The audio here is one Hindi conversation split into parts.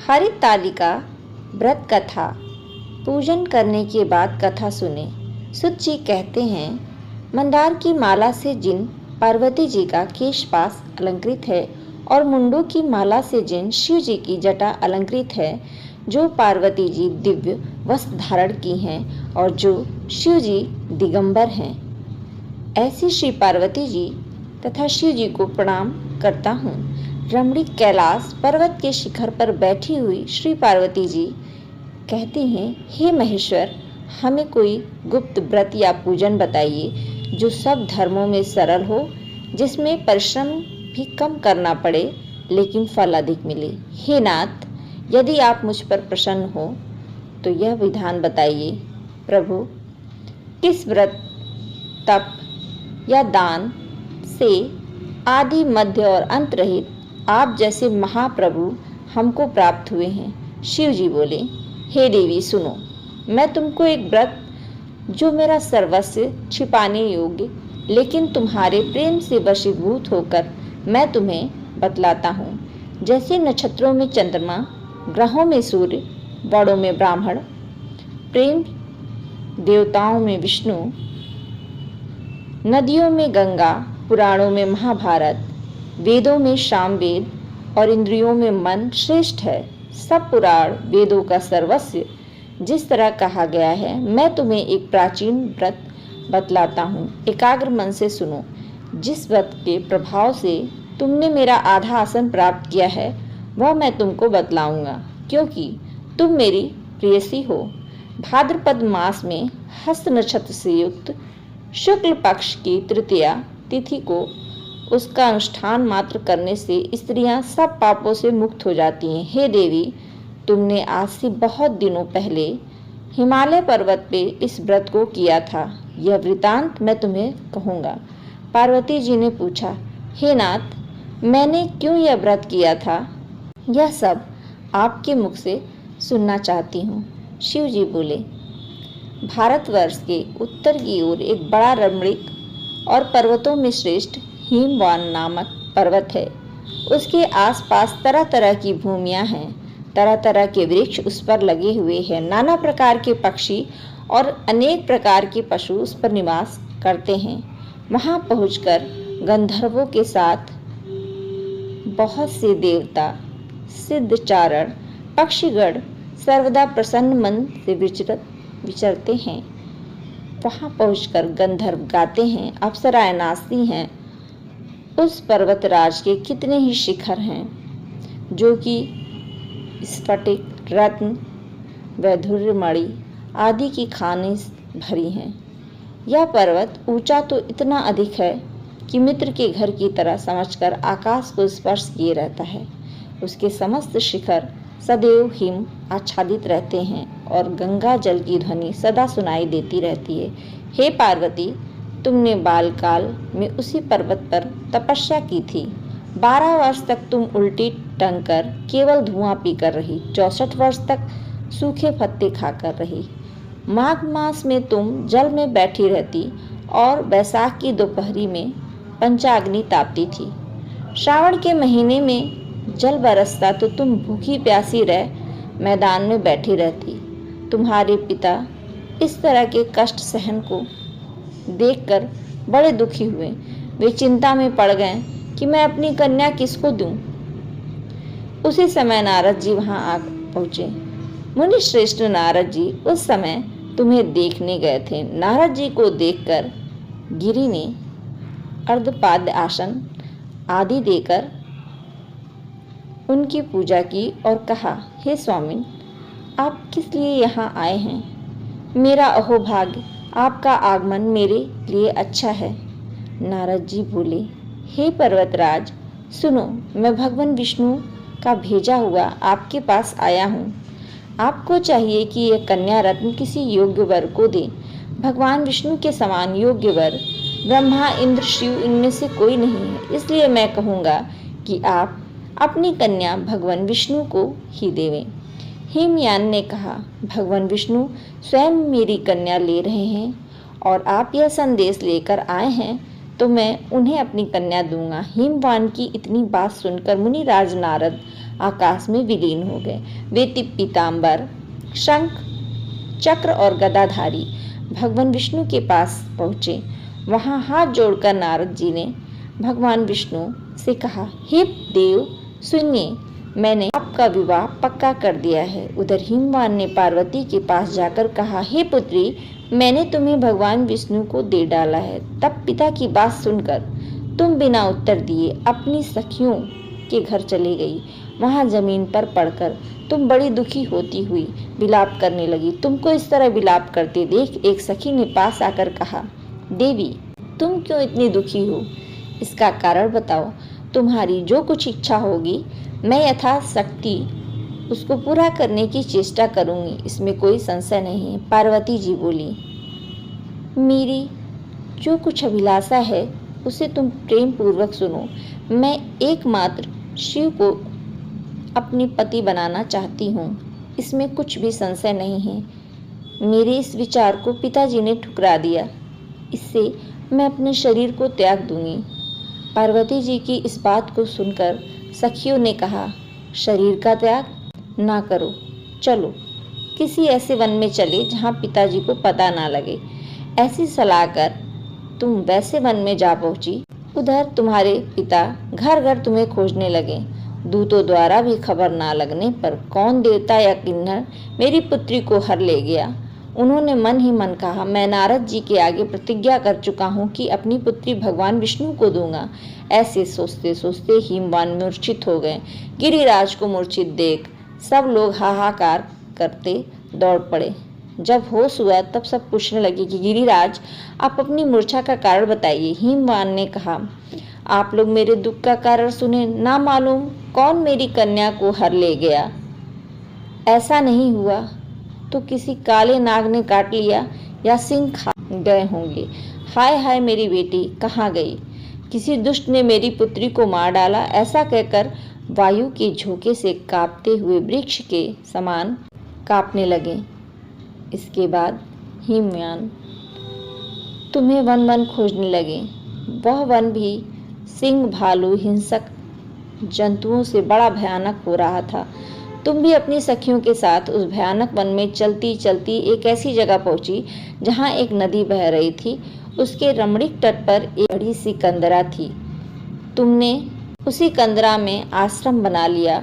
हरितालिका व्रत कथा। पूजन करने के बाद कथा सुने। सुत जी कहते हैं, मंदार की माला से जिन पार्वती जी का केशपाश अलंकृत है और मुंडों की माला से जिन शिव जी की जटा अलंकृत है, जो पार्वती जी दिव्य वस्त्र धारण की हैं और जो शिव जी दिगंबर हैं, ऐसी श्री पार्वती जी तथा शिव जी को प्रणाम करता हूँ। रमणीक कैलाश पर्वत के शिखर पर बैठी हुई श्री पार्वती जी कहती हैं, हे महेश्वर, हमें कोई गुप्त व्रत या पूजन बताइए जो सब धर्मों में सरल हो, जिसमें परिश्रम भी कम करना पड़े लेकिन फल अधिक मिले। हे नाथ, यदि आप मुझ पर प्रसन्न हो तो यह विधान बताइए। प्रभु, किस व्रत, तप या दान से आदि मध्य और अंत रहित आप जैसे महाप्रभु हमको प्राप्त हुए हैं। शिव जी बोले, हे देवी सुनो, मैं तुमको एक व्रत जो मेरा सर्वस्व छिपाने योग्य लेकिन तुम्हारे प्रेम से वशीभूत होकर मैं तुम्हें बतलाता हूँ। जैसे नक्षत्रों में चंद्रमा, ग्रहों में सूर्य, बड़ों में ब्राह्मण, प्रेम देवताओं में विष्णु, नदियों में गंगा, पुराणों में महाभारत, वेदों में सामवेद और इंद्रियों में मन श्रेष्ठ है। सब पुराण वेदों का सर्वस्व जिस तरह कहा गया है, मैं तुम्हें एक प्राचीन व्रत बतलाता हूँ। एकाग्र मन से सुनो। जिस व्रत के प्रभाव से तुमने मेरा आधा आसन प्राप्त किया है, वह मैं तुमको बतलाऊंगा, क्योंकि तुम मेरी प्रेयसी हो। भाद्रपद मास में हस्त नक्षत्र से युक्त शुक्ल पक्ष की तृतीया तिथि को उसका अनुष्ठान मात्र करने से स्त्रियां सब पापों से मुक्त हो जाती हैं। हे देवी, तुमने आज से बहुत दिनों पहले हिमालय पर्वत पे इस व्रत को किया था। यह वृतांत मैं तुम्हें कहूँगा। पार्वती जी ने पूछा, हे नाथ, मैंने क्यों यह व्रत किया था, यह सब आपके मुख से सुनना चाहती हूँ। शिव जी बोले, भारतवर्ष के उत्तर की ओर एक बड़ा रमणीक और पर्वतों में श्रेष्ठ हिमवान नामक पर्वत है। उसके आसपास तरह तरह की भूमियां हैं, तरह तरह के वृक्ष उस पर लगे हुए हैं। नाना प्रकार के पक्षी और अनेक प्रकार के पशु उस पर निवास करते हैं। वहां पहुंचकर गंधर्वों के साथ बहुत से देवता, सिद्धचारण, पक्षीगण सर्वदा प्रसन्न मन से विचरते हैं। वहां पहुंचकर गंधर्व गाते हैं, अप्सराएं नाचती हैं। उस पर्वतराज के कितने ही शिखर हैं, जो कि स्फटिक, रत्न, वैधुर्य मणि आदि की खानें भरी हैं। यह पर्वत ऊंचा तो इतना अधिक है कि मित्र के घर की तरह समझकर आकाश को स्पर्श किए रहता है। उसके समस्त शिखर सदैव हिम आच्छादित रहते हैं और गंगा जल की ध्वनि सदा सुनाई देती रहती है। हे पार्वती, तुमने बालकाल में उसी पर्वत पर तपस्या की थी। 12 वर्ष तक तुम उल्टी टंग कर केवल धुआं पीकर रही। 64 वर्ष तक सूखे पत्ते खाकर रही। माघ मास में तुम जल में बैठी रहती और बैसाख की दोपहरी में पंचाग्नि तापती थी। श्रावण के महीने में जल बरसता तो तुम भूखी प्यासी रह मैदान में बैठी रहती। तुम्हारे पिता इस तरह के कष्ट सहन को देखकर बड़े दुखी हुए। वे चिंता में पड़ गए कि मैं अपनी कन्या किसको दूं। उसी समय नारद जी वहां आ पहुंचे। मुनि श्रेष्ठ नारद जी उस समय तुम्हें देखने गए थे। नारद जी को देखकर गिरि ने अर्धपाद आसन आदि देकर उनकी पूजा की और कहा, हे स्वामी, आप किस लिए यहाँ आए हैं? मेरा अहोभाग्य, आपका आगमन मेरे लिए अच्छा है। नारद जी बोले, हे पर्वतराज, सुनो, मैं भगवान विष्णु का भेजा हुआ आपके पास आया हूँ। आपको चाहिए कि यह कन्या रत्न किसी योग्य वर को दे। भगवान विष्णु के समान योग्य वर ब्रह्मा, इंद्र, शिव इनमें से कोई नहीं है। इसलिए मैं कहूँगा कि आप अपनी कन्या भगवान विष्णु को ही देवें। हेमयान ने कहा, भगवान विष्णु स्वयं मेरी कन्या ले रहे हैं और आप यह संदेश लेकर आए हैं तो मैं उन्हें अपनी कन्या दूंगा। हिमवान की इतनी बात सुनकर मुनिराज नारद आकाश में विलीन हो गए। वे पीतांबर, शंख, चक्र और गदाधारी भगवान विष्णु के पास पहुँचे। वहाँ हाथ जोड़कर नारद जी ने भगवान विष्णु से कहा, हे देव सुनिए, मैंने आपका विवाह पक्का कर दिया है। उधर हिमवान ने पार्वती के पास जाकर कहा, हे पुत्री, मैंने तुम्हें भगवान विष्णु को दे डाला है। तब पिता की बात सुनकर तुम बिना उत्तर दिए अपनी सखियों के घर चली गई। वहां जमीन पर पड़कर तुम बड़ी दुखी होती हुई विलाप करने लगी। तुमको इस तरह विलाप करते देख एक सखी ने पास आकर कहा, देवी, तुम क्यों इतनी दुखी हो? इसका कारण बताओ। तुम्हारी जो कुछ इच्छा होगी मैं यथाशक्ति उसको पूरा करने की चेष्टा करूंगी, इसमें कोई संशय नहीं है। पार्वती जी बोली, मेरी जो कुछ अभिलाषा है उसे तुम प्रेम पूर्वक सुनो। मैं एकमात्र शिव को अपनी पति बनाना चाहती हूँ, इसमें कुछ भी संशय नहीं है। मेरे इस विचार को पिताजी ने ठुकरा दिया, इससे मैं अपने शरीर को त्याग दूंगी। पार्वती जी की इस बात को सुनकर सखियों ने कहा, शरीर का त्याग ना करो, चलो किसी ऐसे वन में चले जहाँ पिताजी को पता ना लगे। ऐसी सलाह कर तुम वैसे वन में जा पहुंची। उधर तुम्हारे पिता घर घर तुम्हें खोजने लगे। दूतों द्वारा भी खबर ना लगने पर कौन देवता या किन्नर मेरी पुत्री को हर ले गया। उन्होंने मन ही मन कहा, मैं नारद जी के आगे प्रतिज्ञा कर चुका हूँ कि अपनी पुत्री भगवान विष्णु को दूंगा। ऐसे सोचते सोचते हिमवान मूर्छित हो गए। गिरिराज को मूर्छित देख सब लोग हाहाकार करते दौड़ पड़े। जब होश हुआ तब सब पूछने लगे कि गिरिराज, आप अपनी मूर्छा का कारण बताइए। हिमवान ने कहा, आप लोग मेरे दुख का कारण सुने, ना मालूम कौन मेरी कन्या को हर ले गया। ऐसा नहीं हुआ तो किसी काले नाग ने काट लिया या सिंह खा गए होंगे। हाय हाय, मेरी बेटी कहाँ गई? किसी दुष्ट ने मेरी पुत्री को मार डाला। ऐसा कहकर वायु के झोंके से कांपते हुए वृक्ष के समान कांपने लगे। इसके बाद हिमवान तुम्हें वन वन खोजने लगे। वह वन भी सिंह, भालू, हिंसक जंतुओं से बड़ा भयानक हो रहा था। तुम भी अपनी सखियों के साथ उस भयानक वन में चलती चलती एक ऐसी जगह पहुंची जहां एक नदी बह रही थी। उसके रमणीक तट पर एक बड़ी सी कंदरा थी। तुमने उसी कंदरा में आश्रम बना लिया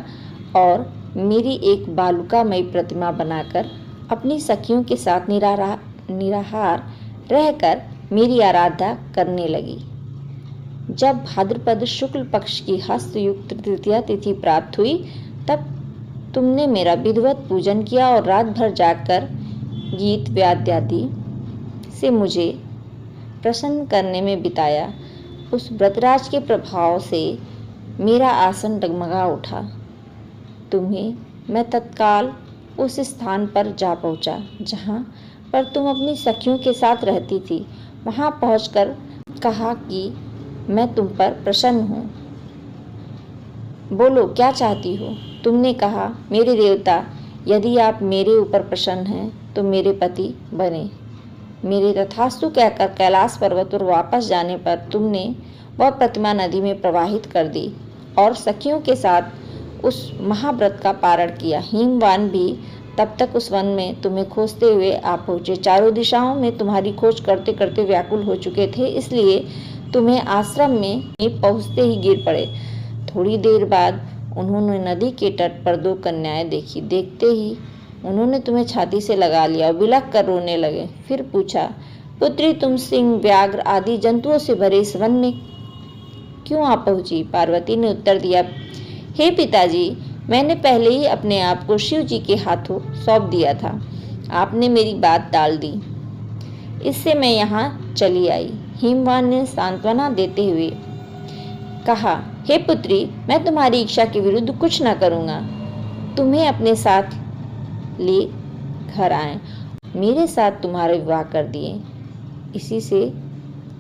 और मेरी एक बालुकामयी प्रतिमा बनाकर अपनी सखियों के साथ निराहार रहकर मेरी आराधना करने लगी। जब भाद्रपद शुक्ल पक्ष की हस्तयुक्त तृतीया तिथि प्राप्त हुई तब तुमने मेरा विधिवत पूजन किया और रात भर जागकर गीत वाद्य आदि से मुझे प्रसन्न करने में बिताया। उस व्रतराज के प्रभाव से मेरा आसन डगमगा उठा। तुम्हें मैं तत्काल उस स्थान पर जा पहुंचा जहां पर तुम अपनी सखियों के साथ रहती थी। वहां पहुंचकर कहा कि मैं तुम पर प्रसन्न हूँ, बोलो क्या चाहती हो? तुमने कहा, मेरे देवता, यदि आप मेरे ऊपर प्रसन्न हैं तो मेरे पति बने। मेरे तथास्तु कहकर कैलाश पर्वत पर वापस जाने पर तुमने वह प्रतिमा नदी में प्रवाहित कर दी और सखियों के साथ उस महाव्रत का पारण किया। हिमवान भी तब तक उस वन में तुम्हें खोजते हुए आ पहुंचे। चारों दिशाओं में तुम्हारी खोज करते करते व्याकुल हो चुके थे, इसलिए तुम्हें आश्रम में पहुंचते ही गिर पड़े। थोड़ी देर बाद उन्होंने नदी के तट पर दो कन्याएं देखी। देखते ही उन्होंने तुम्हें छाती से लगा लिया और बिलख कर रोने लगे। फिर पूछा, पुत्री, तुम सिंह, व्याघ्र आदि जंतुओं से भरे इस वन में क्यों आ पहुंची? पार्वती ने उत्तर दिया, हे पिताजी, मैंने पहले ही अपने आप को शिव जी के हाथों सौंप दिया था। आपने मेरी बात टाल दी, इससे मैं यहाँ चली आई। हिमवान ने सांत्वना देते हुए कहा, हे पुत्री, मैं तुम्हारी इच्छा के विरुद्ध कुछ न करूँगा। तुम्हें अपने साथ ले घर आए, मेरे साथ तुम्हारा विवाह कर दिए। इसी से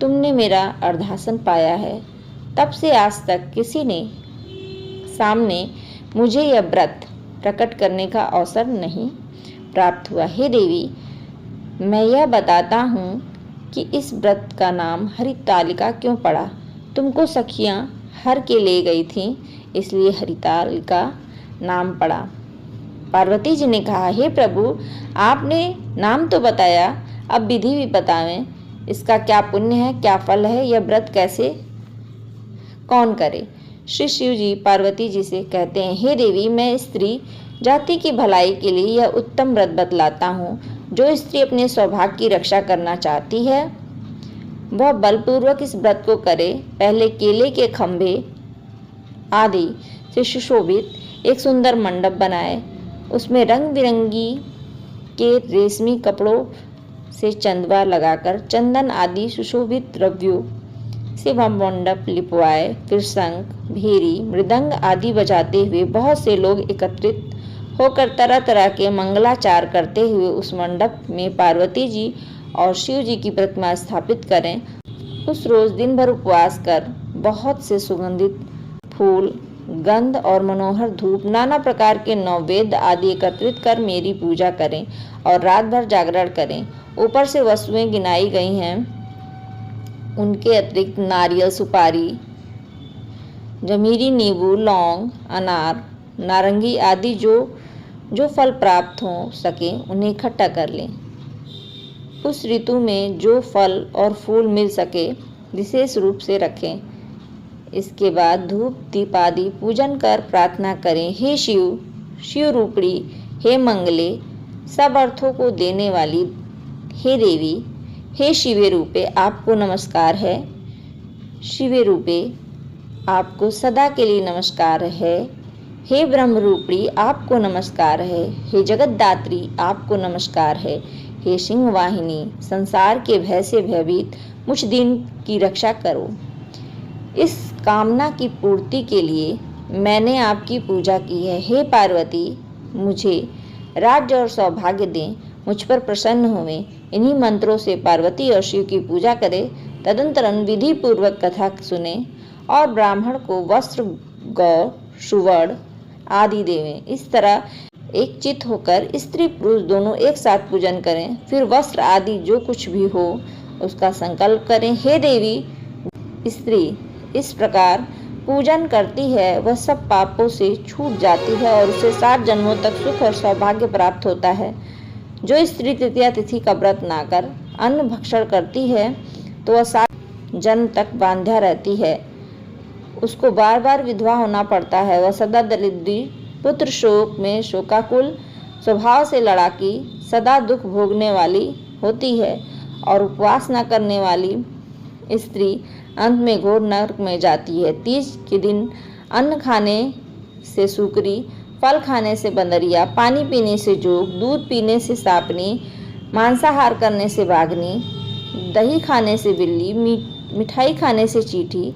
तुमने मेरा अर्धासन पाया है। तब से आज तक किसी ने सामने मुझे यह व्रत प्रकट करने का अवसर नहीं प्राप्त हुआ। हे देवी, मैं यह बताता हूँ कि इस व्रत का नाम हरितालिका क्यों पड़ा। तुमको सखियां हर के ले गई थीं, इसलिए हरितालिका नाम पड़ा। पार्वती जी ने कहा, हे प्रभु, आपने नाम तो बताया, अब विधि भी बतावें। इसका क्या पुण्य है, क्या फल है, यह व्रत कैसे कौन करे। श्री शिव जी पार्वती जी से कहते हैं, हे देवी, मैं स्त्री जाति की भलाई के लिए यह उत्तम व्रत बतलाता हूँ। जो स्त्री अपने सौभाग्य की रक्षा करना चाहती है वह बलपूर्वक इस व्रत को करे। पहले केले के खंभे आदि से सुशोभित एक सुंदर मंडप बनाए, उसमें रंग बिरंगी के रेशमी कपड़ों से चंदवा लगाकर चंदन आदि सुशोभित द्रव्यों से वह मंडप लिपवाए। फिर शंख, भेरी, मृदंग आदि बजाते हुए बहुत से लोग एकत्रित होकर तरह तरह के मंगलाचार करते हुए उस मंडप में पार्वती जी और शिव जी की प्रतिमा स्थापित करें। उस रोज दिन भर उपवास कर बहुत से सुगंधित फूल, गंध और मनोहर धूप, नाना प्रकार के नैवेद्य आदि एकत्रित कर मेरी पूजा करें और रात भर जागरण करें। ऊपर से वस्तुएं गिनाई गई हैं, उनके अतिरिक्त नारियल, सुपारी, जमीरी, नींबू, लौंग, अनार, नारंगी आदि जो फल प्राप्त हो सके उन्हें इकट्ठा कर लें। उस ऋतु में जो फल और फूल मिल सके विशेष रूप से रखें। इसके बाद धूप दीप आदि पूजन कर प्रार्थना करें, हे शिव, शिव रूपड़ी, हे मंगले, सब अर्थों को देने वाली, हे देवी, हे शिवे रूपे, आपको नमस्कार है। शिवे रूपे, आपको सदा के लिए नमस्कार है। हे ब्रह्म रूपड़ी, आपको नमस्कार है। हे जगतदात्री, आपको नमस्कार है। हे सिंह वाहिनी, संसार के भय से भयभीत मुझ दिन की रक्षा करो। इस कामना की पूर्ति के लिए मैंने आपकी पूजा की है। हे पार्वती, मुझे राज्य और सौभाग्य दें, मुझ पर प्रसन्न होवें। इन्हीं मंत्रों से पार्वती और शिव की पूजा करें। तदंतरन विधि पूर्वक कथा सुने और ब्राह्मण को वस्त्र, गौ, सुवर्ण आदि देवें। इस तरह एक चित होकर स्त्री पुरुष दोनों एक साथ पूजन करें। फिर वस्त्र आदि जो कुछ भी हो उसका संकल्प करें। हे देवी, स्त्री इस प्रकार पूजन करती है वह सब पापों से छूट जाती है और उसे 7 जन्मों तक सुख और सौभाग्य प्राप्त होता है। जो स्त्री तृतीया तिथि का व्रत ना कर अन्न भक्षण करती है तो वह 7 जन्म तक बांध्या रहती है, उसको बार बार विधवा होना पड़ता है। वह सदा दरिद्री, पुत्र शोक में शोकाकुल, स्वभाव से लड़ाकी, सदा दुख भोगने वाली होती है और उपवास न करने वाली स्त्री अंत में घोर नरक में जाती है। तीज के दिन अन्न खाने से सूकरी, फल खाने से बंदरिया, पानी पीने से जोग, दूध पीने से सांपनी, मांसाहार करने से बाघनी, दही खाने से बिल्ली, मिठाई खाने से चींटी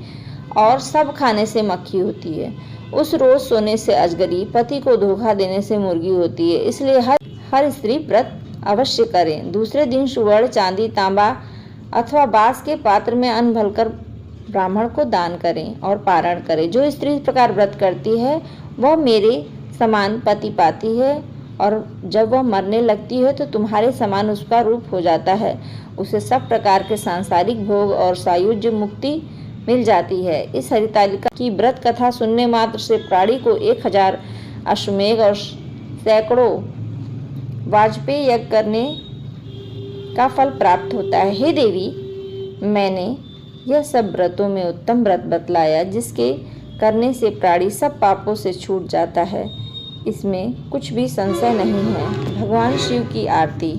और सब खाने से मक्खी होती है। उस रोज सोने से अजगरी, पति को धोखा देने से मुर्गी होती है। इसलिए हर स्त्री व्रत अवश्य करें। दूसरे दिन सुवर्ण, चांदी, तांबा अथवा बांस के पात्र में अन्न भरकर ब्राह्मण को दान करें और पारण करें। जो स्त्री इस प्रकार व्रत करती है वह मेरे समान पति पाती है और जब वह मरने लगती है तो तुम्हारे समान उसका रूप हो जाता है। उसे सब प्रकार के सांसारिक भोग और सायुज्य मुक्ति मिल जाती है। इस हरितालिका की व्रत कथा सुनने मात्र से प्राणी को 1000 अश्वमेघ और सैकड़ों वाजपेयी यज्ञ करने का फल प्राप्त होता है। हे देवी, मैंने यह सब व्रतों में उत्तम व्रत बतलाया जिसके करने से प्राणी सब पापों से छूट जाता है। इसमें कुछ भी संशय नहीं है। भगवान शिव की आरती।